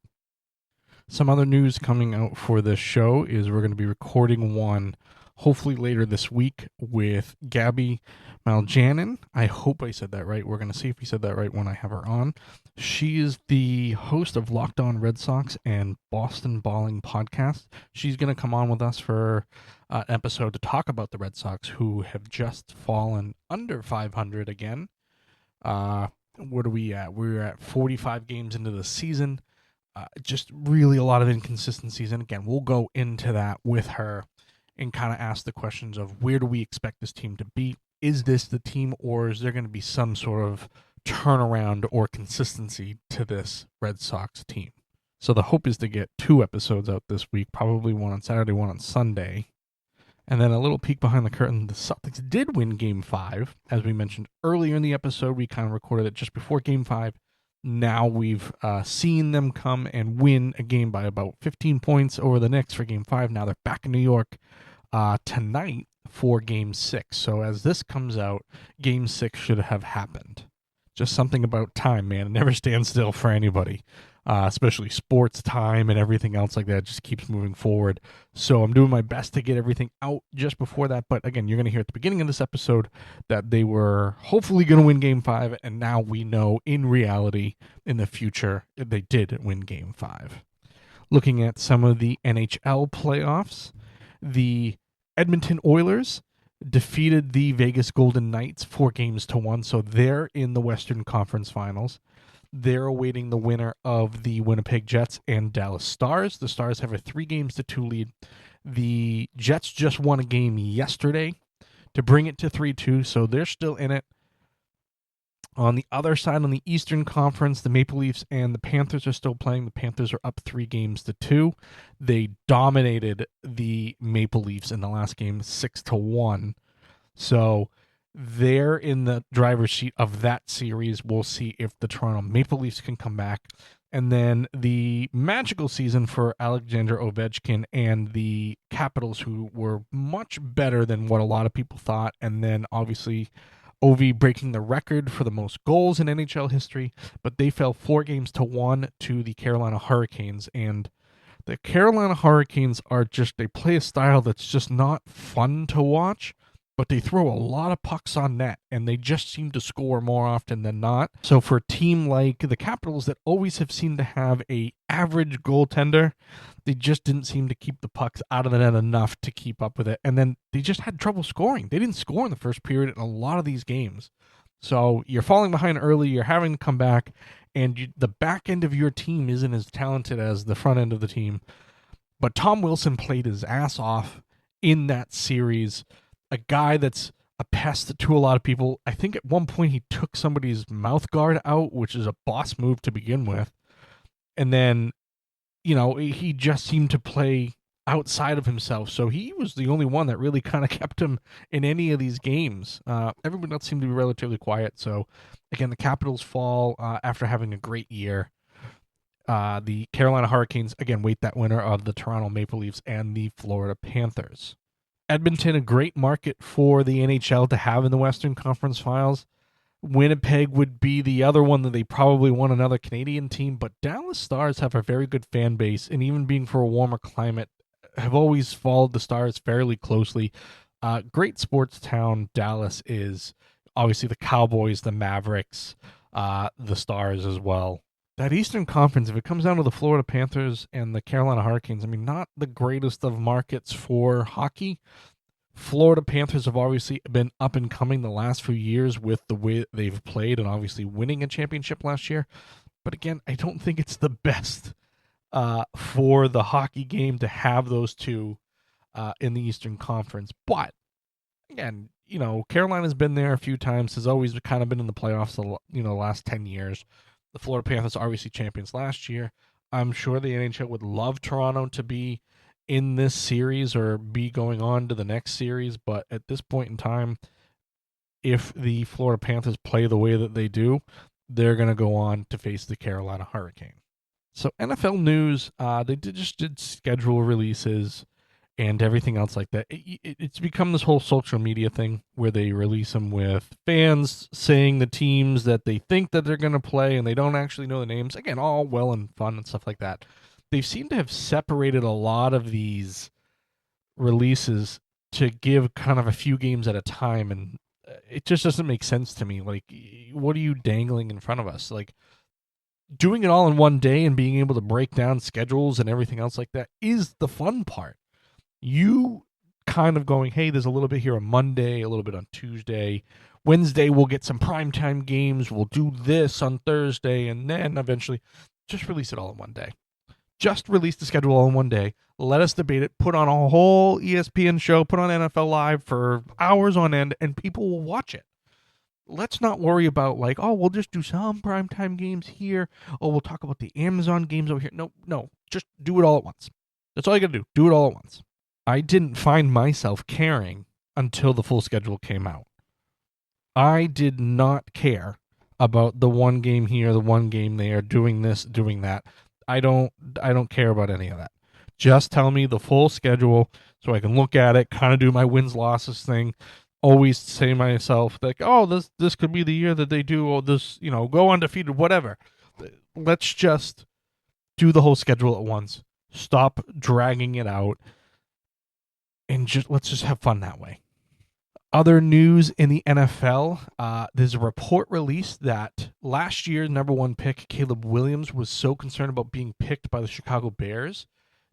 Some other news coming out for this show is we're going to be recording one hopefully later this week with Gabby Maljanin. I hope I said that right. We're going to see if we said that right when I have her on. She is the host of Locked On Red Sox and Boston Balling podcast. She's going to come on with us for an episode to talk about the Red Sox, who have just fallen under 500 again. What are we at? We're at 45 games into the season. Just really a lot of inconsistencies. And again, we'll go into that with her and kind of ask the questions of where do we expect this team to be? Is this the team, or is there going to be some sort of turnaround or consistency to this Red Sox team? So the hope is to get 2 episodes out this week, probably one on Saturday, one on Sunday. And then a little peek behind the curtain, the Celtics did win Game 5. As we mentioned earlier in the episode, we kind of recorded it just before Game 5. Now we've seen them come and win a game by about 15 points over the Knicks for Game 5. Now they're back in New York tonight for Game 6. So as this comes out, Game 6 should have happened. Just something about time, man. It never stands still for anybody, especially sports time and everything else like that. It just keeps moving forward. So I'm doing my best to get everything out just before that. But again, you're going to hear at the beginning of this episode that they were hopefully going to win Game 5. And now we know in reality, in the future, they did win Game 5. Looking at some of the NHL playoffs, the Edmonton Oilers defeated the Vegas Golden Knights 4-1, so they're in the Western Conference Finals. They're awaiting the winner of the Winnipeg Jets and Dallas Stars. The Stars have a 3-2 lead. The Jets just won a game yesterday to bring it to 3-2, so they're still in it. On the other side, on the Eastern Conference, the Maple Leafs and the Panthers are still playing. The Panthers are up 3-2. They dominated the Maple Leafs in the last game 6-1. So they're in the driver's seat of that series. We'll see if the Toronto Maple Leafs can come back. And then the magical season for Alexander Ovechkin and the Capitals, who were much better than what a lot of people thought. And then obviously Ovi breaking the record for the most goals in NHL history, but they fell 4-1 to the Carolina Hurricanes. And the Carolina Hurricanes are just, they play a style that's just not fun to watch, but they throw a lot of pucks on net, and they just seem to score more often than not. So for a team like the Capitals that always have seemed to have a average goaltender, they just didn't seem to keep the pucks out of the net enough to keep up with it. And then they just had trouble scoring. They didn't score in the first period in a lot of these games. So you're falling behind early, you're having to come back, and the back end of your team isn't as talented as the front end of the team. But Tom Wilson played his ass off in that series. A guy that's a pest to a lot of people. I think at one point he took somebody's mouth guard out, which is a boss move to begin with. And then, he just seemed to play outside of himself. So he was the only one that really kind of kept him in any of these games. Everyone else seemed to be relatively quiet. So, again, the Capitals fall after having a great year. The Carolina Hurricanes, again, wait that winner of the Toronto Maple Leafs and the Florida Panthers. Edmonton, a great market for the NHL to have in the Western Conference Finals. Winnipeg would be the other one that they probably want another Canadian team, but Dallas Stars have a very good fan base, and even being for a warmer climate, have always followed the Stars fairly closely. Great sports town Dallas is. Obviously the Cowboys, the Mavericks, the Stars as well. That Eastern Conference, if it comes down to the Florida Panthers and the Carolina Hurricanes, not the greatest of markets for hockey. Florida Panthers have obviously been up and coming the last few years with the way they've played and obviously winning a championship last year. But again, I don't think it's the best for the hockey game to have those two in the Eastern Conference. But again, Carolina's been there a few times, has always kind of been in the playoffs, the last 10 years. The Florida Panthers are obviously champions last year. I'm sure the NHL would love Toronto to be in this series or be going on to the next series, but at this point in time, if the Florida Panthers play the way that they do, they're going to go on to face the Carolina Hurricane. So NFL news, they just did schedule releases and everything else like that. It's become this whole social media thing where they release them with fans saying the teams that they think that they're going to play and they don't actually know the names. Again, all well and fun and stuff like that. They seem to have separated a lot of these releases to give kind of a few games at a time, and it just doesn't make sense to me. Like, what are you dangling in front of us? Like, doing it all in one day and being able to break down schedules and everything else like that is the fun part. You kind of going, hey, there's a little bit here on Monday, a little bit on Tuesday. Wednesday, we'll get some primetime games. We'll do this on Thursday, and then eventually just release it all in one day. Just release the schedule all in one day. Let us debate it. Put on a whole ESPN show. Put on NFL Live for hours on end, and people will watch it. Let's not worry about like, oh, we'll just do some primetime games here. Oh, we'll talk about the Amazon games over here. No. Just do it all at once. That's all you got to do. Do it all at once. I didn't find myself caring until the full schedule came out. I did not care about the one game here, the one game there, doing this, doing that. I don't care about any of that. Just tell me the full schedule so I can look at it, kind of do my wins losses thing. Always say to myself like, oh, this could be the year that they do all this, go undefeated, whatever. Let's just do the whole schedule at once. Stop dragging it out, and let's just have fun that way. Other news in the NFL, there's a report released that last year's number one pick, Caleb Williams, was so concerned about being picked by the Chicago Bears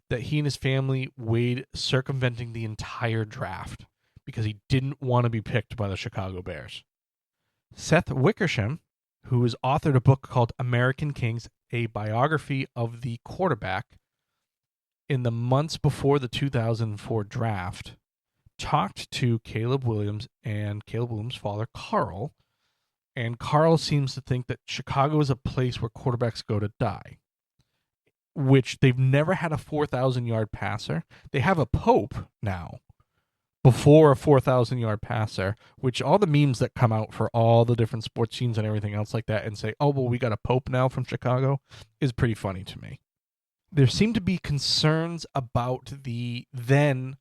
that he and his family weighed circumventing the entire draft because he didn't want to be picked by the Chicago Bears. Seth Wickersham, who has authored a book called American Kings, a biography of the quarterback, in the months before the 2004 draft, talked to Caleb Williams and Caleb Williams' father, Carl, and Carl seems to think that Chicago is a place where quarterbacks go to die, which they've never had a 4,000-yard passer. They have a Pope now before a 4,000-yard passer, which all the memes that come out for all the different sports teams and everything else like that and say, oh, well, we got a Pope now from Chicago is pretty funny to me. There seem to be concerns about the then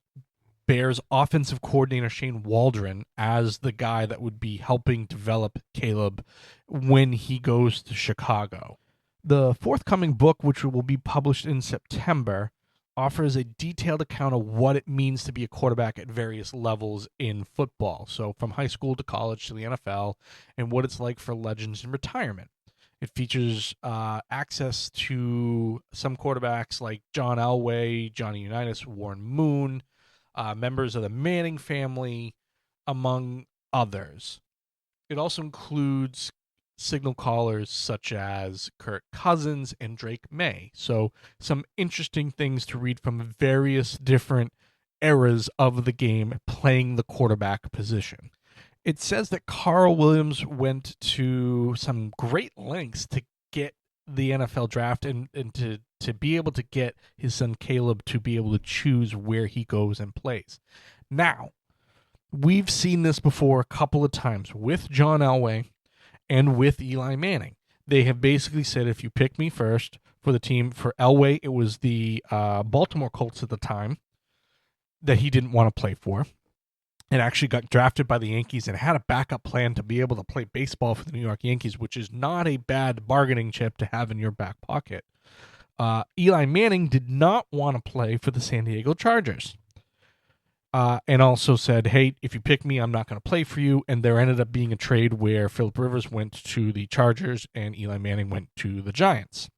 Bears offensive coordinator Shane Waldron as the guy that would be helping develop Caleb when he goes to Chicago. The forthcoming book, which will be published in September, offers a detailed account of what it means to be a quarterback at various levels in football. So from high school to college to the NFL, and what it's like for legends in retirement. It features access to some quarterbacks like John Elway, Johnny Unitas, Warren Moon, members of the Manning family, among others. It also includes signal callers such as Kirk Cousins and Drake May. So some interesting things to read from various different eras of the game playing the quarterback position. It says that Carl Williams went to some great lengths to get the NFL draft and to be able to get his son Caleb to be able to choose where he goes and plays. Now, we've seen this before a couple of times with John Elway and with Eli Manning. They have basically said, if you pick me first for the team, for Elway, it was the Baltimore Colts at the time that he didn't want to play for, and actually got drafted by the Yankees and had a backup plan to be able to play baseball for the New York Yankees, which is not a bad bargaining chip to have in your back pocket. Eli Manning did not want to play for the San Diego Chargers. And also said, hey, if you pick me, I'm not going to play for you. And there ended up being a trade where Phillip Rivers went to the Chargers and Eli Manning went to the Giants.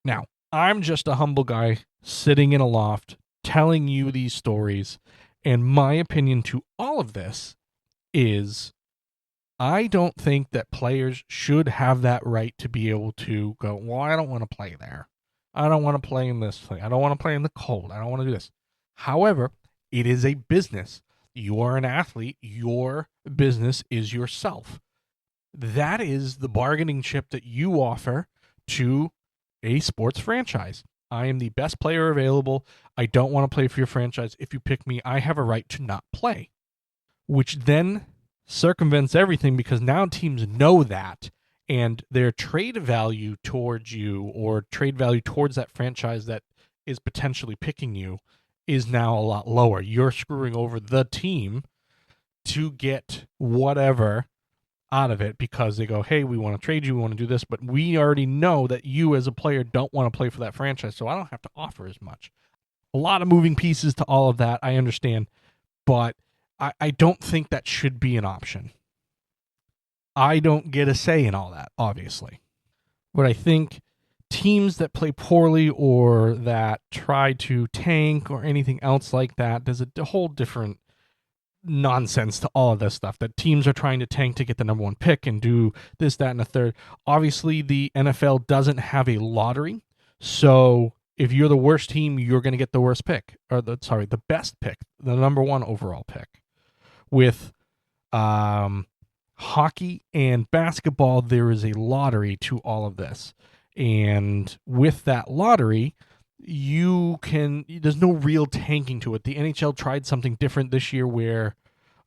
Now, I'm just a humble guy sitting in a loft telling you these stories. And my opinion to all of this is I don't think that players should have that right to be able to go, well, I don't want to play there. I don't want to play in this thing. I don't want to play in the cold. I don't want to do this. However, it is a business. You are an athlete. Your business is yourself. That is the bargaining chip that you offer to a sports franchise. I am the best player available. I don't want to play for your franchise. If you pick me, I have a right to not play, which then circumvents everything because now teams know that, and their trade value towards you or trade value towards that franchise that is potentially picking you is now a lot lower. You're screwing over the team to get whatever out of it because they go, hey, we want to trade you, we want to do this, but we already know that you as a player don't want to play for that franchise, so I don't have to offer as much. A lot of moving pieces to all of that, I understand, but I don't think that should be an option. I don't get a say in all that, obviously. But I think teams that play poorly or that try to tank or anything else like that, there's a whole different nonsense to all of this stuff, that teams are trying to tank to get the number one pick and do this, that, and the third. Obviously, the NFL doesn't have a lottery, so if you're the worst team, you're going to get the worst pick, or the best pick, the number one overall pick. With hockey and basketball, there is a lottery to all of this. And with that lottery, there's no real tanking to it. The NHL tried something different this year where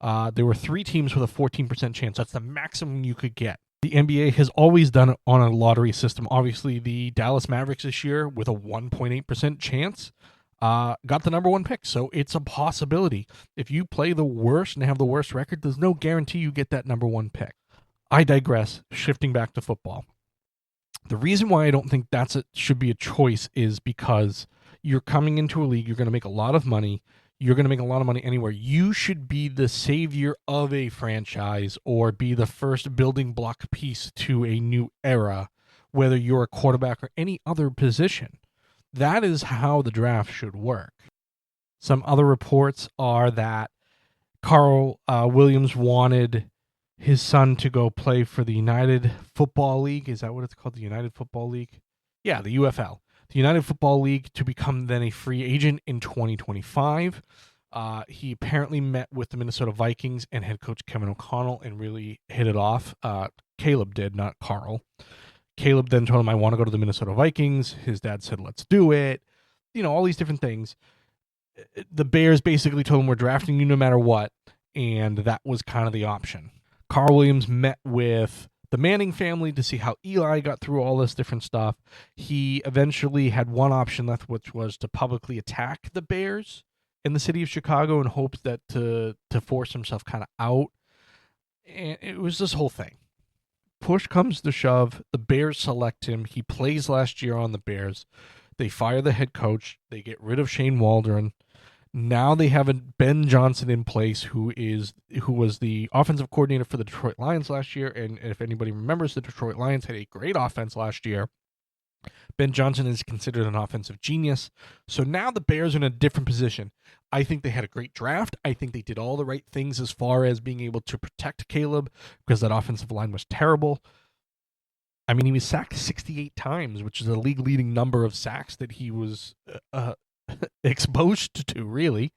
there were 3 teams with a 14% chance. That's the maximum you could get. The NBA has always done it on a lottery system. Obviously, the Dallas Mavericks this year with a 1.8% chance got the number one pick. So it's a possibility. If you play the worst and have the worst record, there's no guarantee you get that number one pick. I digress, shifting back to football. The reason why I don't think should be a choice is because you're coming into a league, you're going to make a lot of money, you're going to make a lot of money anywhere. You should be the savior of a franchise or be the first building block piece to a new era, whether you're a quarterback or any other position. That is how the draft should work. Some other reports are that Carl Williams wanted his son to go play for the United Football League. Is that what it's called? The United Football League? Yeah, the UFL. The United Football League, to become then a free agent in 2025. He apparently met with the Minnesota Vikings and head coach Kevin O'Connell and really hit it off. Caleb did, not Carl. Caleb then told him, I want to go to the Minnesota Vikings. His dad said, let's do it. All these different things. The Bears basically told him, we're drafting you no matter what. And that was kind of the option. Carl Williams met with the Manning family to see how Eli got through all this different stuff. He eventually had one option left, which was to publicly attack the Bears in the city of Chicago in hopes that to force himself kind of out. And it was this whole thing. Push comes to shove, the Bears select him. He plays last year on the Bears. They fire the head coach. They get rid of Shane Waldron. Now they have a Ben Johnson in place, who was the offensive coordinator for the Detroit Lions last year. And if anybody remembers, the Detroit Lions had a great offense last year. Ben Johnson is considered an offensive genius. So now the Bears are in a different position. I think they had a great draft. I think they did all the right things as far as being able to protect Caleb because that offensive line was terrible. I mean, he was sacked 68 times, which is a league-leading number of sacks that he was exposed to, really.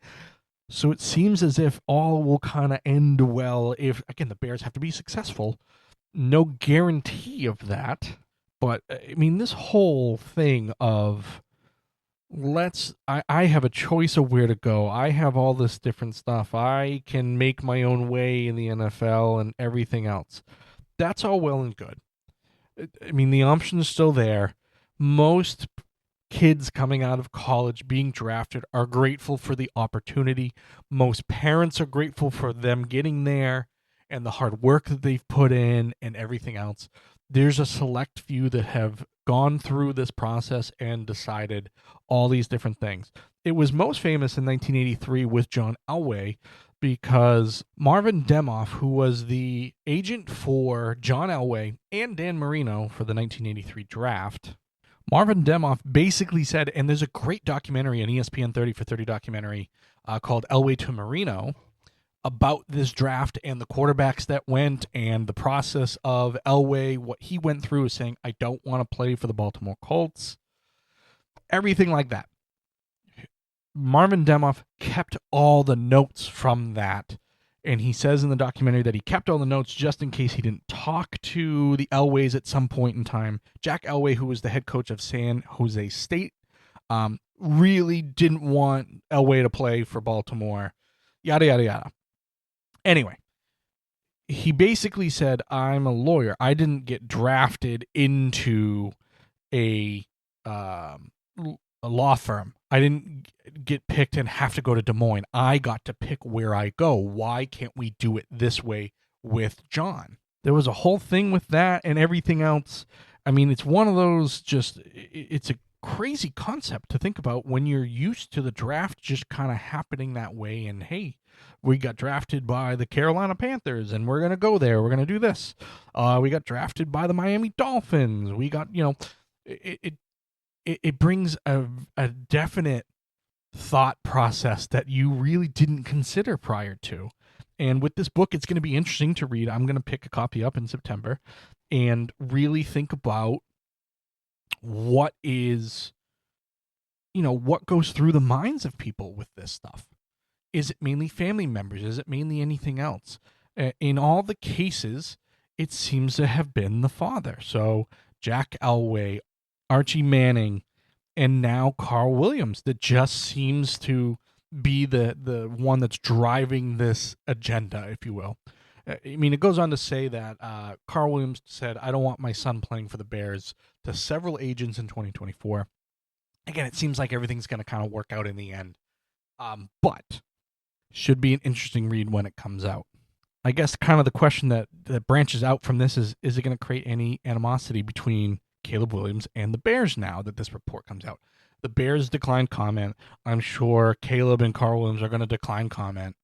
So it seems as if all will kind of end well if, again, the Bears have to be successful. No guarantee of that. But, I mean, this whole thing of I have a choice of where to go. I have all this different stuff. I can make my own way in the NFL and everything else. That's all well and good. I mean, the option is still there. Most kids coming out of college being drafted are grateful for the opportunity. Most parents are grateful for them getting there and the hard work that they've put in and everything else. There's a select few that have gone through this process and decided all these different things. It was most famous in 1983 with John Elway because Marvin Demoff, who was the agent for John Elway and Dan Marino for the 1983 draft, Marvin Demoff basically said, and there's a great documentary, an ESPN 30 for 30 documentary called Elway to Marino, about this draft and the quarterbacks that went and the process of Elway, what he went through, is saying, I don't want to play for the Baltimore Colts, everything like that. Marvin Demoff kept all the notes from that. And he says in the documentary that he kept all the notes just in case he didn't talk to the Elways at some point in time. Jack Elway, who was the head coach of San Jose State, really didn't want Elway to play for Baltimore. Yada, yada, yada. Anyway, he basically said, I'm a lawyer. I didn't get drafted into a law firm. I didn't get picked and have to go to Des Moines. I got to pick where I go. Why can't we do it this way with John? There was a whole thing with that and everything else. I mean, it's one of those it's a crazy concept to think about when you're used to the draft just kind of happening that way. And hey, we got drafted by the Carolina Panthers and we're going to go there. We're going to do this. We got drafted by the Miami Dolphins. We got, it brings a definite thought process that you really didn't consider prior to. And with this book, it's going to be interesting to read. I'm going to pick a copy up in September and really think about what is, what goes through the minds of people with this stuff. Is it mainly family members? Is it mainly anything else? In all the cases, it seems to have been the father. So Jack Elway, Archie Manning, and now Carl Williams, that just seems to be the one that's driving this agenda, if you will. I mean, it goes on to say that Carl Williams said, I don't want my son playing for the Bears, to several agents in 2024. Again, it seems like everything's going to kind of work out in the end. But should be an interesting read when it comes out. I guess kind of the question that branches out from this is it going to create any animosity between Caleb Williams and the Bears now that this report comes out? The Bears declined comment. I'm sure Caleb and Carl Williams are going to decline comment.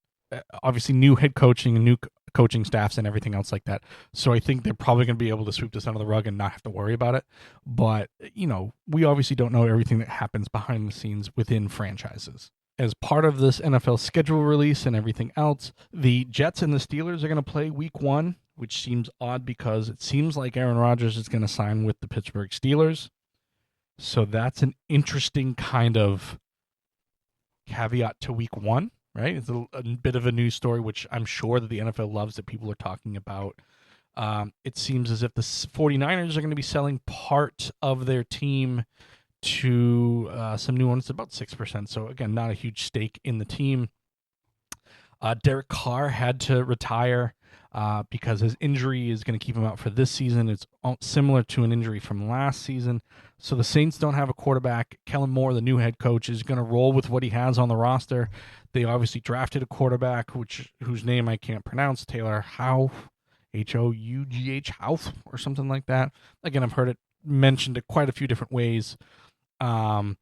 Obviously, new head coaching and new coaching staffs and everything else like that. So I think they're probably going to be able to sweep this under the rug and not have to worry about it. But, we obviously don't know everything that happens behind the scenes within franchises. As part of this NFL schedule release and everything else, the Jets and the Steelers are going to play week 1, which seems odd because it seems like Aaron Rodgers is going to sign with the Pittsburgh Steelers. So that's an interesting kind of caveat to week 1, right? It's a bit of a news story, which I'm sure that the NFL loves that people are talking about. It seems as if the 49ers are going to be selling part of their team to some new owners, about 6%. So again, not a huge stake in the team. Derek Carr had to retire because his injury is going to keep him out for this season. It's similar to an injury from last season. So the Saints don't have a quarterback. Kellen Moore, the new head coach, is going to roll with what he has on the roster. They obviously drafted a quarterback, whose name I can't pronounce, Taylor Houth, Hough, Houth, or something like that. Again, I've heard it mentioned quite a few different ways. And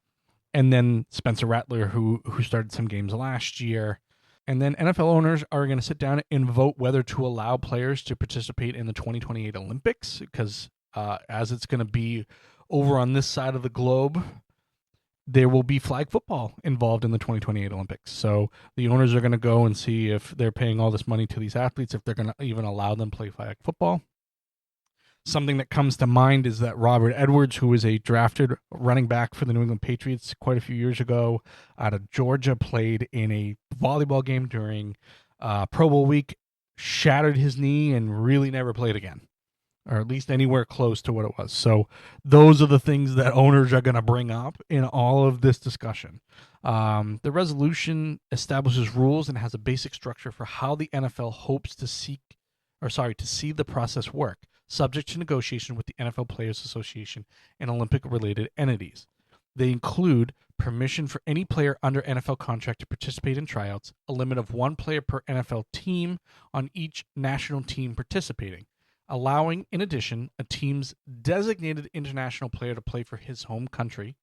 then Spencer Rattler, who started some games last year. And then NFL owners are going to sit down and vote whether to allow players to participate in the 2028 Olympics, because as it's going to be over on this side of the globe, there will be flag football involved in the 2028 Olympics. So the owners are going to go and see if they're paying all this money to these athletes, if they're going to even allow them to play flag football. Something that comes to mind is that Robert Edwards, who was a drafted running back for the New England Patriots quite a few years ago out of Georgia, played in a volleyball game during Pro Bowl week, shattered his knee, and really never played again, or at least anywhere close to what it was. So those are the things that owners are going to bring up in all of this discussion. The resolution establishes rules and has a basic structure for how the NFL hopes to see the process work, subject to negotiation with the NFL Players Association and Olympic-related entities. They include permission for any player under NFL contract to participate in tryouts, a limit of 1 player per NFL team on each national team participating, allowing, in addition, a team's designated international player to play for his home country,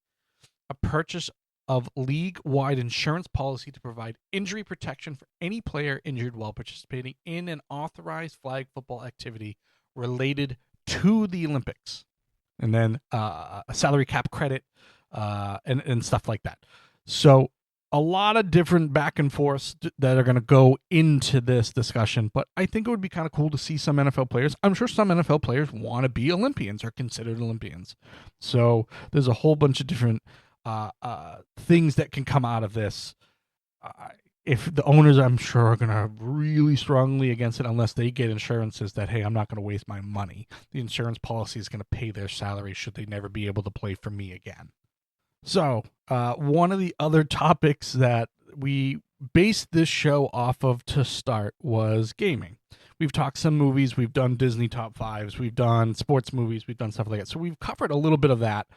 a purchase of league-wide insurance policy to provide injury protection for any player injured while participating in an authorized flag football activity related to the Olympics, and then a salary cap credit and stuff like that. So a lot of different back and forths that are going to go into this discussion, but I think it would be kind of cool to see some NFL players. I'm sure some NFL players want to be Olympians or considered Olympians. So there's a whole bunch of different things that can come out of this. If the owners, I'm sure, are going to really strongly against it unless they get insurances that, hey, I'm not going to waste my money. The insurance policy is going to pay their salary should they never be able to play for me again. So, one of the other topics that we based this show off of to start was gaming. We've talked some movies, we've done Disney top fives, we've done sports movies, we've done stuff like that. So we've covered a little bit of that.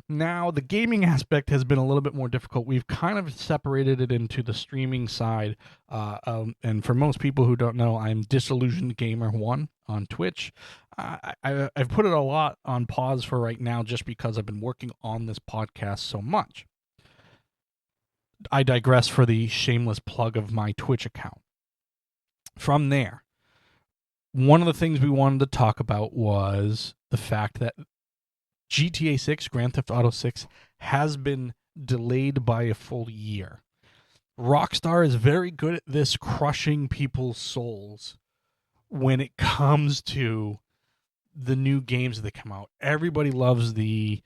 Now, the gaming aspect has been a little bit more difficult. We've kind of separated it into the streaming side. And for most people who don't know, I'm Disillusioned Gamer 1 on Twitch. I've put it a lot on pause for right now just because I've been working on this podcast so much. I digress for the shameless plug of my Twitch account. From there, one of the things we wanted to talk about was the fact that GTA 6, Grand Theft Auto 6, has been delayed by a full year. Rockstar is very good at this, crushing people's souls when it comes to the new games that come out. Everybody loves the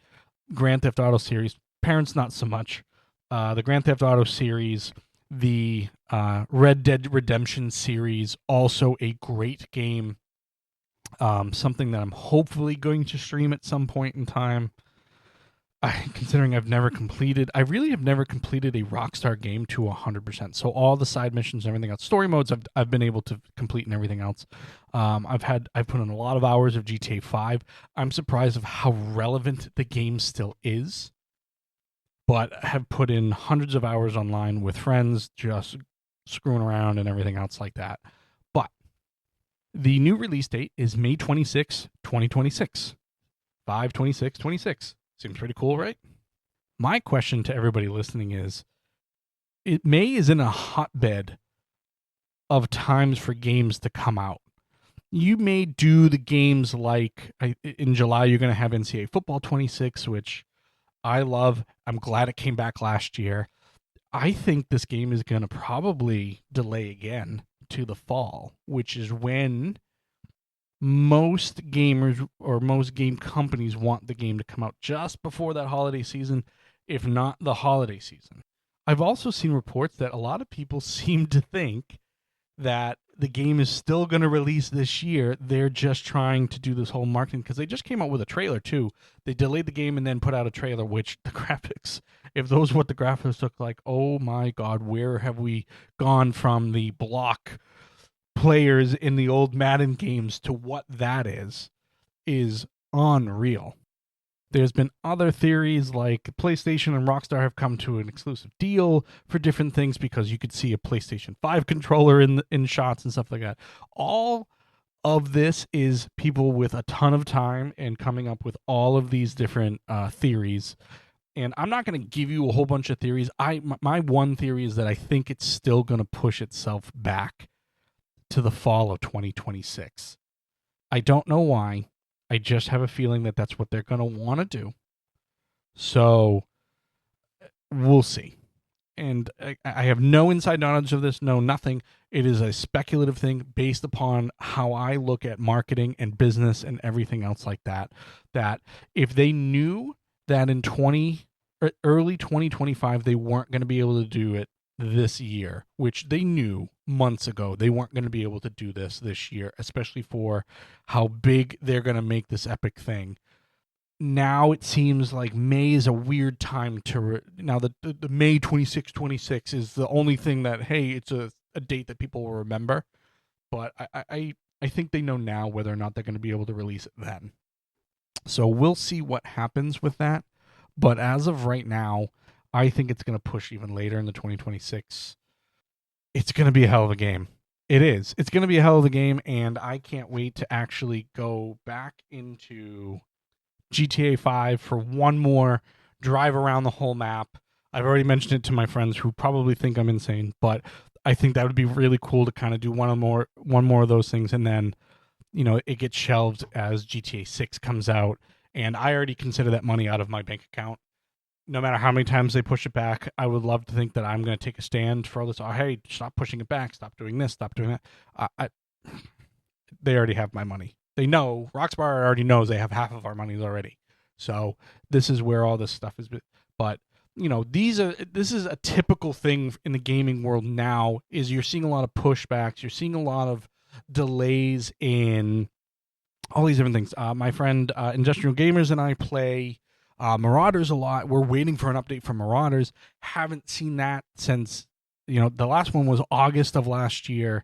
Grand Theft Auto series. Parents, not so much. The Grand Theft Auto series, the Red Dead Redemption series, also a great game. Something that I'm hopefully going to stream at some point in time. Considering I really have never completed a Rockstar game to 100%. So all the side missions and everything else, story modes, I've been able to complete and everything else. I've put in a lot of hours of GTA 5. I'm surprised of how relevant the game still is, but have put in hundreds of hours online with friends, just screwing around and everything else like that. But the new release date is May 26, 2026. 5/26/26. Seems pretty cool, right? My question to everybody listening is, May is in a hotbed of times for games to come out. You may do the games like, in July, you're going to have NCAA Football 26, which I love. I'm glad it came back last year. I think this game is going to probably delay again to the fall, which is when most gamers or most game companies want the game to come out just before that holiday season, if not the holiday season. I've also seen reports that a lot of people seem to think that the game is still going to release this year. They're just trying to do this whole marketing because they just came out with a trailer too. They delayed the game and then put out a trailer, which the graphics, if those what the graphics look like, oh my God, where have we gone from the block players in the old Madden games to what that is unreal. There's been other theories like PlayStation and Rockstar have come to an exclusive deal for different things because you could see a PlayStation 5 controller in shots and stuff like that. All of this is people with a ton of time and coming up with all of these different theories. And I'm not going to give you a whole bunch of theories. My one theory is that I think it's still going to push itself back to the fall of 2026. I don't know why. I just have a feeling that that's what they're going to want to do. So we'll see. And I have no inside knowledge of this, no nothing. It is a speculative thing based upon how I look at marketing and business and everything else like that. That if they knew that in early 2025 they weren't going to be able to do it this year, which they knew months ago they weren't going to be able to do this year, especially for how big they're going to make this epic thing. Now it seems like May is a weird time to now the May 26 is the only thing that, hey, it's a date that people will remember, but I think they know now whether or not they're going to be able to release it then. So we'll see what happens with that, but as of right now, I think it's going to push even later in the 2026. It's going to be a hell of a game. It is. It's going to be a hell of a game, and I can't wait to actually go back into GTA 5 for one more drive around the whole map. I've already mentioned it to my friends who probably think I'm insane, but I think that would be really cool to kind of do one more of those things, and then, it gets shelved as GTA 6 comes out, and I already consider that money out of my bank account. No matter how many times they push it back, I would love to think that I'm going to take a stand for all this. Oh, hey, stop pushing it back. Stop doing this. Stop doing that. They already have my money. They know. Rockstar already knows they have half of our monies already. So this is where all this stuff is. But this is a typical thing in the gaming world now. Is you're seeing a lot of pushbacks, you're seeing a lot of delays in all these different things. My friend Industrial Gamers and I play Marauders a lot. We're waiting for an update from Marauders. Haven't seen that since the last one was August of last year.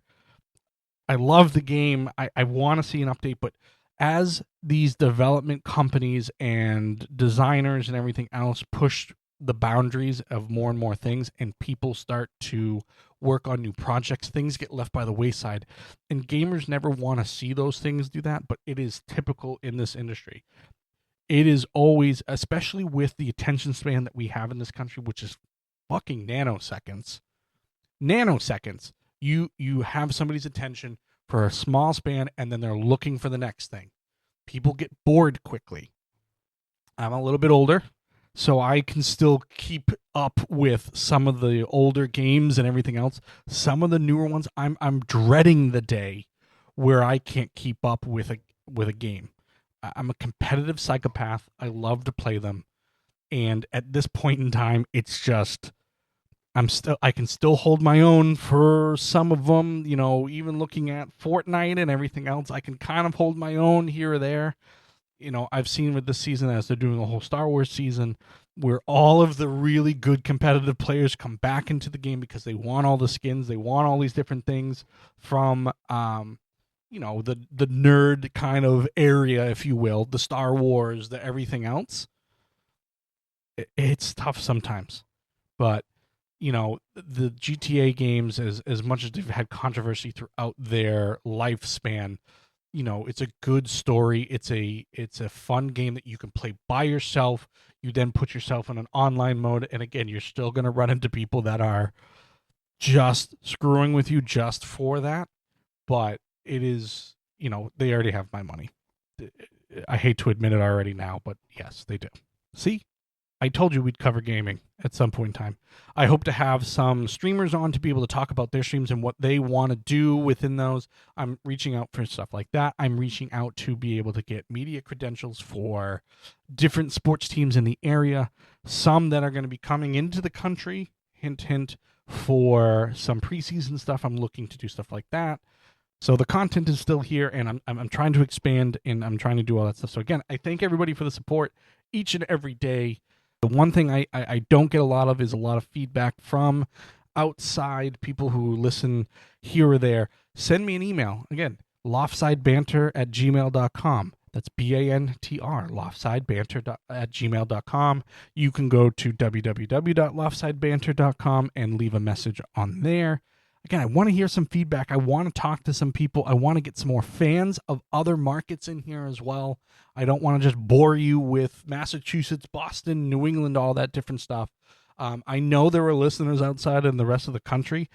I love the game. I want to see an update, but as these development companies and designers and everything else push the boundaries of more and more things, and people start to work on new projects, things get left by the wayside. And gamers never want to see those things do that, but it is typical in this industry. It is always, especially with the attention span that we have in this country, which is fucking nanoseconds. You have somebody's attention for a small span, and then they're looking for the next thing. People get bored quickly. I'm a little bit older, so I can still keep up with some of the older games and everything else. Some of the newer ones, I'm dreading the day where I can't keep up with a game. I'm a competitive psychopath. I love to play them, and at this point in time, it's just I can still hold my own for some of them. Even looking at Fortnite and everything else, I can kind of hold my own here or there. I've seen with this season, as they're doing a whole Star Wars season, where all of the really good competitive players come back into the game because they want all the skins, they want all these different things from, the nerd kind of area, if you will, the Star Wars, the everything else. It's tough sometimes, but the GTA games, as much as they've had controversy throughout their lifespan, it's a good story. It's a fun game that you can play by yourself. You then put yourself in an online mode, and again, you're still going to run into people that are just screwing with you just for that. But it is, they already have my money. I hate to admit it already now, but yes, they do. See? I told you we'd cover gaming at some point in time. I hope to have some streamers on to be able to talk about their streams and what they want to do within those. I'm reaching out for stuff like that. I'm reaching out to be able to get media credentials for different sports teams in the area, some that are going to be coming into the country, hint, hint, for some preseason stuff. I'm looking to do stuff like that. So the content is still here, and I'm trying to expand, and I'm trying to do all that stuff. So again, I thank everybody for the support each and every day. The one thing I don't get a lot of is a lot of feedback from outside people who listen here or there. Send me an email. Again, loftsidebanter@gmail.com. That's BANTR, loftsidebanter@gmail.com. You can go to www.loftsidebanter.com and leave a message on there. Again, I want to hear some feedback. I want to talk to some people. I want to get some more fans of other markets in here as well. I don't want to just bore you with Massachusetts, Boston, New England, all that different stuff. I know there are listeners outside in the rest of the country.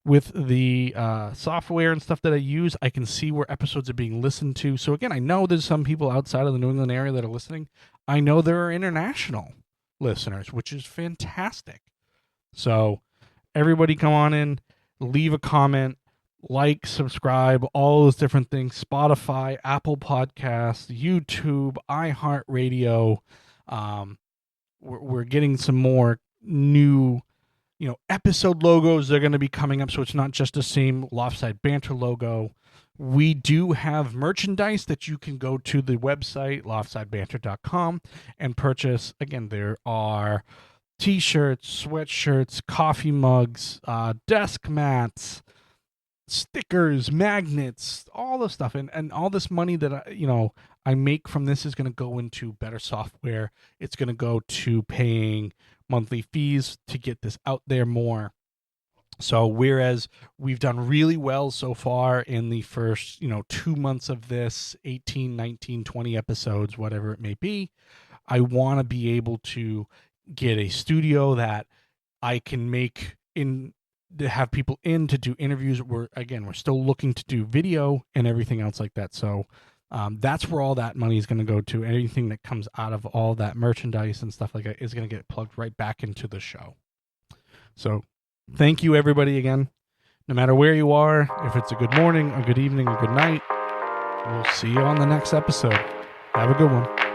With the software and stuff that I use, I can see where episodes are being listened to. So again, I know there's some people outside of the New England area that are listening. I know there are international listeners, which is fantastic. So everybody come on in. Leave a comment, like, subscribe, all those different things. Spotify, Apple Podcasts, YouTube, iHeartRadio. We're getting some more new, episode logos. They're going to be coming up, so it's not just the same Loftside Bantr logo. We do have merchandise that you can go to the website, loftsidebanter.com, and purchase. Again, there are T-shirts, sweatshirts, coffee mugs, desk mats, stickers, magnets, all the stuff, and all this money that I make from this is going to go into better software. It's going to go to paying monthly fees to get this out there more. So whereas we've done really well so far in the first 2 months of this, 18, 19, 20 episodes, whatever it may be, I want to be able to get a studio that I can make in to have people in to do interviews. We're still looking to do video and everything else like that. So that's where all that money is going to go to. Anything that comes out of all that merchandise and stuff like that is going to get plugged right back into the show. So thank you, everybody, again. No matter where you are, if it's a good morning, a good evening, a good night, we'll see you on the next episode. Have a good one.